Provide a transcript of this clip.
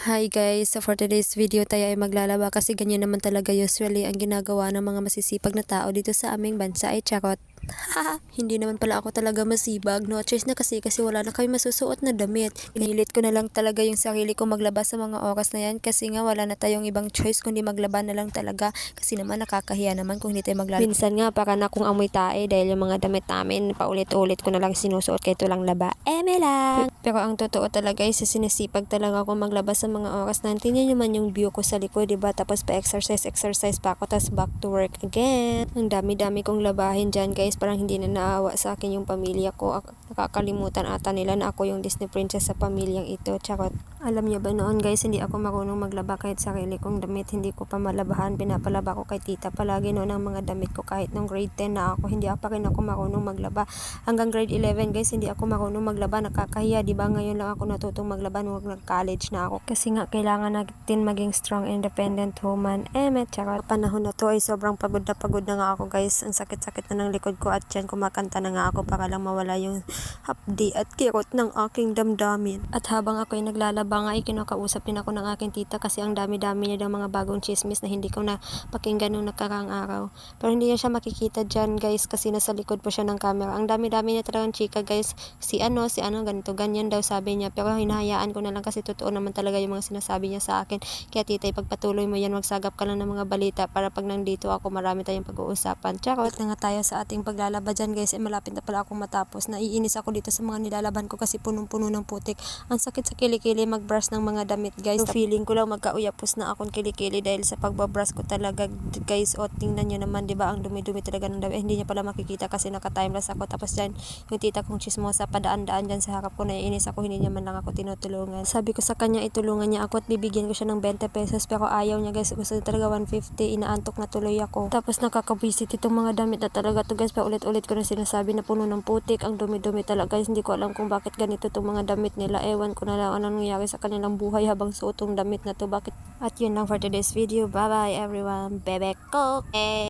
Hi guys! So for today's video tayo ay maglalaba kasi ganyan naman talaga usually ang ginagawa ng mga masisipag na tao dito sa aming bansa ay charot. Hindi naman pala ako talaga masibag, no? Choice na kasi wala na kami masusuot na damit. Pinilit ko na lang talaga yung sarili ko maglaba sa mga oras na yan kasi nga wala na tayong ibang choice kundi maglaba na lang talaga kasi naman nakakahiya naman kung hindi tayo maglaba. Minsan nga para na akong amoy tae dahil yung mga damit namin paulit-ulit ko na lang sinusuot kaya ito lang laba. Eme lang! Pero ang totoo talaga ay sinisipag talaga ako maglaba sa mga oras na tingnan naman yung view ko sa likod, diba? Tapos pa-exercise pa ako, tapos back to work again. Ang dami-dami kong labahin dyan guys, parang hindi na naawa sa akin yung pamilya ko. Nakakalimutan ata nila na ako yung Disney princess sa pamilyang ito. Charot. Alam niyo ba noon guys, hindi ako marunong maglaba kahit sarili kong damit. Hindi ko pa malabahan. Pinapalaba ko kay tita palagi noon ang mga damit ko. Kahit nung grade 10 na ako, hindi pa rin ako marunong maglaba. Hanggang grade 11 guys, hindi ako marunong maglaba. Nakakahiya, diba? Ngayon lang ako natutong maglaba nung nag-college na ako. Kasi nga, kailangan natin maging strong, independent woman. Charot. Panahon na to ay sobrang pagod na nga ako guys. Ang sakit-sakit na ng likod ko at yan kumakanta na nga ako para lang mawala yung hapdi at kirot ng aking damdamin. At habang ako ay naglalaba nga ay kinakausap din ako ng aking tita kasi ang dami-dami niya ng mga bagong chismis na hindi ko na pakinggan nung nakaraang araw. Pero hindi niya siya makikita dyan guys kasi nasa likod po siya ng camera. Ang dami-dami niya talagang chika guys. Si ano, ganito, ganyan daw sabi niya. Pero hinahayaan ko na lang kasi totoo naman talaga yung mga sinasabi niya sa akin. Kaya tita, ipagpatuloy mo yan, magsagap ka lang ng mga balita para pag nandito ako marami tayong pag-uusapan. Charot na nga tayo sa ating paglalaba dyan guys. Malapit na pala akong matapos. Naiinis ako dito sa mga nilalaban ko kasi punong-puno ng putik. Ang sakit sa kilikili mag-brush ng mga damit guys. So, feeling ko lang magkauyapos na akong kilikili dahil sa pagbabrush ko talaga guys. O tingnan nyo naman, diba, ang dumi-dumi talaga ng damit. Hindi niya pala makikita kasi naka-timeless ako. Tapos dyan, yung tita kong chismosa padaan-daan dyan sa harap ko, naiinis ako, hindi niya man lang ako tinutulungan. Sabi ko sa kanya itulungan niya ako at bibigyan ko siya ng 20 pesos pero ayaw niya guys. Gusto niya talaga 150. Inaantok na tuloy ako. Tapos nakakabisit itong mga damit na talaga to guys. Paulit-ulit ko na sinasabi na puno ng putik. Ang dumi-dumi talaga guys. Hindi ko alam kung bakit ganito itong mga damit nila. Ewan ko na lang anong nangyari sa kanilang buhay habang suot tong damit na to. Bakit? At yun lang for today's video. Bye bye everyone. Bebe ko.